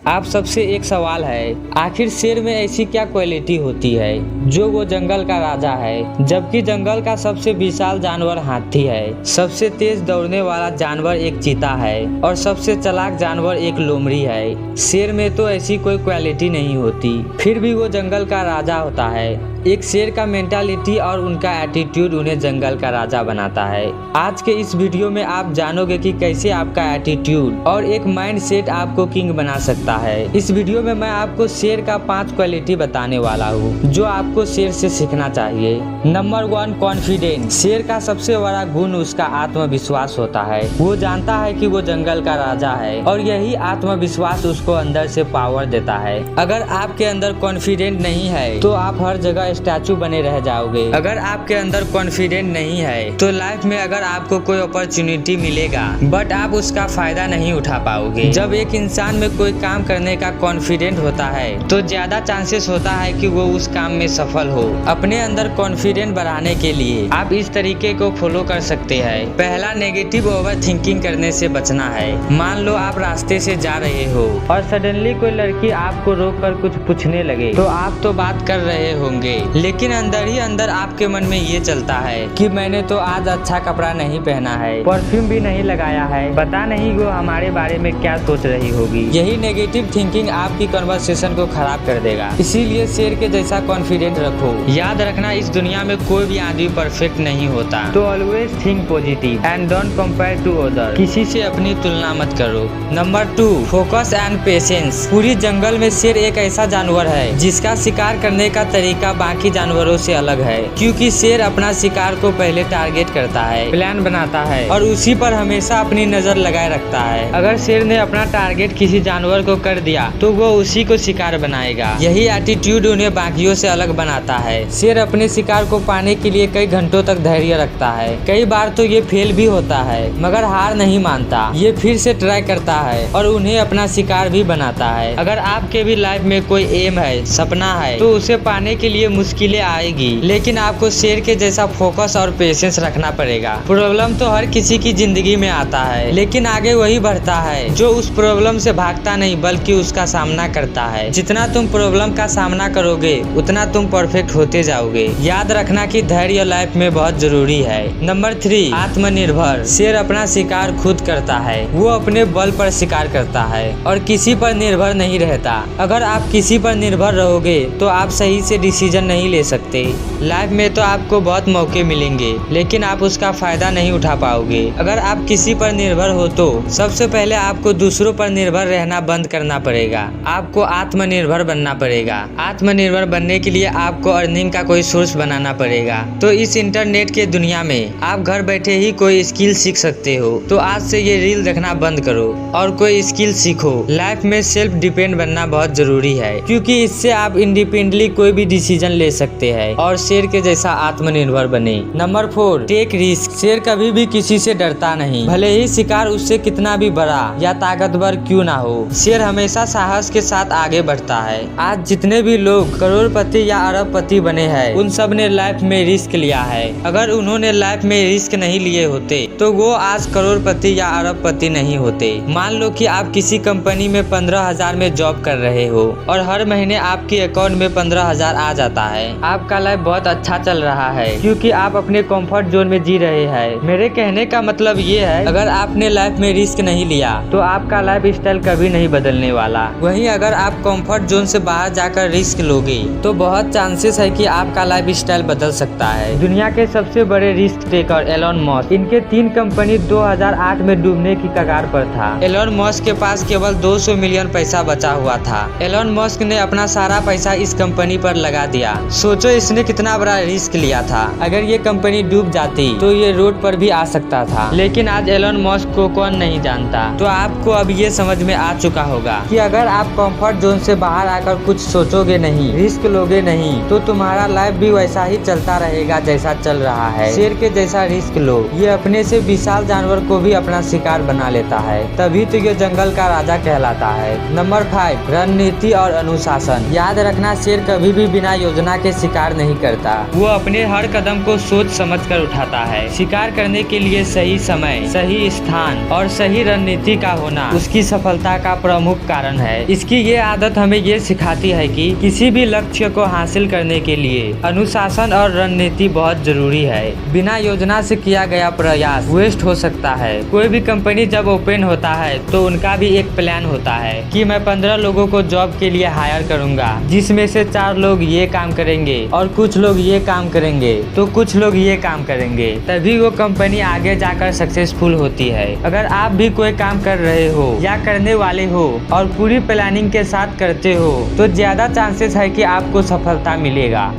आप सबसे एक सवाल है, आखिर शेर में ऐसी क्या क्वालिटी होती है जो वो जंगल का राजा है, जबकि जंगल का सबसे विशाल जानवर हाथी है, सबसे तेज दौड़ने वाला जानवर एक चीता है और सबसे चालाक जानवर एक लोमड़ी है। शेर में तो ऐसी कोई क्वालिटी नहीं होती, फिर भी वो जंगल का राजा होता है। एक शेर का मेंटालिटी और उनका एटीट्यूड उन्हें जंगल का राजा बनाता है। आज के इस वीडियो में आप जानोगे कि कैसे आपका एटीट्यूड और एक माइंड सेट आपको किंग बना सकता है। इस वीडियो में मैं आपको शेर का 5 क्वालिटी बताने वाला हूँ जो आपको शेर से सीखना चाहिए। Number 1, confidence. शेर का सबसे बड़ा गुण उसका आत्मविश्वास होता है। वो जानता है कि वो जंगल का राजा है और यही आत्मविश्वास उसको अंदर से पावर देता है। अगर आपके अंदर कॉन्फिडेंट नहीं है तो आप हर जगह स्टैचू बने रह जाओगे। अगर आपके अंदर कॉन्फिडेंट नहीं है तो लाइफ में अगर आपको कोई अपॉर्चुनिटी मिलेगा बट आप उसका फायदा नहीं उठा पाओगे। जब एक इंसान में कोई काम करने का कॉन्फिडेंट होता है तो ज्यादा चांसेस होता है कि वो उस काम में सफल हो। अपने अंदर कॉन्फिडेंट बढ़ाने के लिए आप इस तरीके को फॉलो कर सकते हैं। पहला, नेगेटिव ओवर थिंकिंग करने से बचना है। मान लो आप रास्ते से जा रहे हो और सडनली कोई लड़की आपको रोक कर कुछ पूछने लगे तो आप तो बात कर रहे होंगे, लेकिन अंदर ही अंदर आपके मन में ये चलता है कि मैंने तो आज अच्छा कपड़ा नहीं पहना है, परफ्यूम भी नहीं लगाया है, पता नहीं वो हमारे बारे में क्या सोच रही होगी। यही नेगेटिव थिंकिंग आपकी कन्वर्सेशन को खराब कर देगा। इसीलिए शेर के जैसा कॉन्फिडेंट रखो। याद रखना, इस दुनिया में कोई भी आदमी परफेक्ट नहीं होता, तो always think positive and don't compare to other. किसी से अपनी तुलना मत करो। Number 2, focus and patience. पूरी जंगल में शेर एक ऐसा जानवर है जिसका शिकार करने का तरीका बाकी जानवरों से अलग है, क्योंकि शेर अपना शिकार को पहले टारगेट करता है, प्लान बनाता है और उसी पर हमेशा अपनी नजर लगाए रखता है। अगर शेर ने अपना टारगेट किसी जानवर को कर दिया तो वो उसी को शिकार बनाएगा। यही एटीट्यूड उन्हें बाकियों से अलग बनाता है। शेर अपने शिकार को पाने के लिए कई घंटों तक धैर्य रखता है। कई बार तो ये फेल भी होता है मगर हार नहीं मानता, ये फिर से ट्राई करता है और उन्हें अपना शिकार भी बनाता है। अगर आपके भी लाइफ में कोई एम है, सपना है, तो उसे पाने के लिए मुश्किलें आएगी, लेकिन आपको शेर के जैसा फोकस और पेशेंस रखना पड़ेगा। प्रॉब्लम तो हर किसी की जिंदगी में आता है, लेकिन आगे वही बढ़ता है जो उस प्रॉब्लम से भागता नहीं बल्कि उसका सामना करता है। जितना तुम प्रॉब्लम का सामना करोगे उतना तुम परफेक्ट होते जाओगे। याद रखना कि धैर्य लाइफ में बहुत जरूरी है। नंबर 3, आत्मनिर्भर। शेर अपना शिकार खुद करता है। वो अपने बल पर शिकार करता है और किसी पर निर्भर नहीं रहता। अगर आप किसी पर निर्भर रहोगे तो आप सही से डिसीजन नहीं ले सकते। लाइफ में तो आपको बहुत मौके मिलेंगे लेकिन आप उसका फायदा नहीं उठा पाओगे। अगर आप किसी पर निर्भर हो तो सबसे पहले आपको दूसरों पर निर्भर रहना बंद करना पड़ेगा। आपको आत्मनिर्भर बनना पड़ेगा। आत्मनिर्भर बनने के लिए आपको अर्निंग का कोई सोर्स बनाना पड़ेगा। तो इस इंटरनेट के दुनिया में आप घर बैठे ही कोई स्किल सीख सकते हो। तो आज से ये रील देखना बंद करो और कोई स्किल सीखो। लाइफ में सेल्फ डिपेंड बनना बहुत जरूरी है, क्योंकि इससे आप इंडिपेंडेंटली कोई भी डिसीजन ले सकते हैं और शेर के जैसा आत्मनिर्भर बने। Number 4, take risk. शेर कभी भी किसी से डरता नहीं, भले ही शिकार उससे कितना भी बड़ा या ताकतवर क्यों ना हो। शेर हमेशा साहस के साथ आगे बढ़ता है। आज जितने भी लोग करोड़पति या अरबपति बने हैं उन सब ने लाइफ में रिस्क लिया है। अगर उन्होंने लाइफ में रिस्क नहीं लिए होते तो वो आज करोड़पति या अरबपति नहीं होते। मान लो कि आप किसी कंपनी में 15,000 में जॉब कर रहे हो और हर महीने आपके अकाउंट में 15,000 आ जाता है। आपका लाइफ बहुत अच्छा चल रहा है क्योंकि आप अपने कंफर्ट जोन में जी रहे हैं। मेरे कहने का मतलब ये है, अगर आपने लाइफ में रिस्क नहीं लिया तो आपका लाइफ स्टाइल कभी नहीं बदलने वाला। वहीं अगर आप कंफर्ट जोन से बाहर जाकर रिस्क लोगे तो बहुत चांसेस है कि आपका लाइफ स्टाइल बदल सकता है। दुनिया के सबसे बड़े रिस्क टेकर एलोन मस्क, इनके 3 कंपनी 2008 में डूबने की कगार पर था। एलोन मस्क के पास केवल 200 मिलियन पैसा बचा हुआ था। एलोन मस्क ने अपना सारा पैसा इस कंपनी पर लगा दिया। सोचो इसने कितना बड़ा रिस्क लिया था। अगर ये कंपनी डूब जाती तो ये रोड पर भी आ सकता था, लेकिन आज एलोन मस्क को कौन नहीं जानता। तो आपको अब ये समझ में आ चुका होगा कि अगर आप कंफर्ट जोन से बाहर आकर कुछ सोचोगे नहीं, रिस्क लोगे नहीं, तो तुम्हारा लाइफ भी वैसा ही चलता रहेगा जैसा चल रहा है। शेर के जैसा रिस्क लो। ये अपने से विशाल जानवर को भी अपना शिकार बना लेता है, तभी तो ये जंगल का राजा कहलाता है। नंबर 5, रणनीति और अनुशासन। याद रखना, शेर कभी भी बिना योजना योजना के शिकार नहीं करता। वो अपने हर कदम को सोच समझ कर उठाता है। शिकार करने के लिए सही समय, सही स्थान और सही रणनीति का होना उसकी सफलता का प्रमुख कारण है। इसकी ये आदत हमें ये सिखाती है कि किसी भी लक्ष्य को हासिल करने के लिए अनुशासन और रणनीति बहुत जरूरी है। बिना योजना से किया गया प्रयास वेस्ट हो सकता है। कोई भी कंपनी जब ओपन होता है तो उनका भी एक प्लान होता है कि मैं 15 लोगों को जॉब के लिए हायर करूंगा, जिसमें से 4 लोग ये काम करेंगे और कुछ लोग ये काम करेंगे तो कुछ लोग ये काम करेंगे, तभी वो कंपनी आगे जाकर सक्सेसफुल होती है। अगर आप भी कोई काम कर रहे हो या करने वाले हो और पूरी प्लानिंग के साथ करते हो तो ज्यादा चांसेस है कि आपको सफलता मिलेगा।